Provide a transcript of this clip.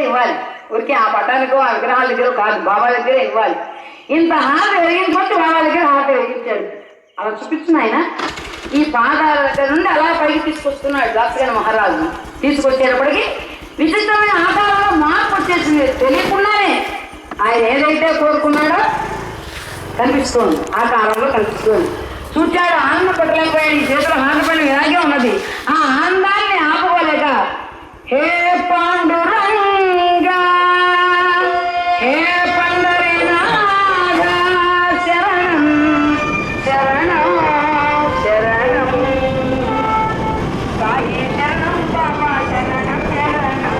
ఇవ్వాలి. ఊరికే ఆ పట్టానికో ఆ విగ్రహాల దగ్గర కాదు, బాబా దగ్గర ఇవ్వాలి. ఇంత హారతి వెలిగించుకుంటే బాబా దగ్గర హారతి వెలిగించాడు. అలా చూపిస్తున్నా ఆయన ఈ పాదాల దగ్గర నుండి అలా పైకి తీసుకొస్తున్నాడు దాసగణ మహారాజు. తీసుకొచ్చేటప్పటికి విచిత్రమైన ఆకారంలో మార్పు వచ్చేసింది. తెలియకుండానే ఆయన ఏదైతే కోరుకున్నాడో కనిపిస్తుంది, ఆకారంలో కనిపిస్తుంది. చూచాడు, ఆనంద పట్టలేకపోయాడు. ఈ చేతుల హారపడి ఇలాగే ఉన్నది. ఆ ఆనందాన్ని ఆపుకోలేక హే పాండురంగా హే పండరీనాథ శరణం శరణం శరణం సాయి శరణం బాబా శరణం శరణం శరణం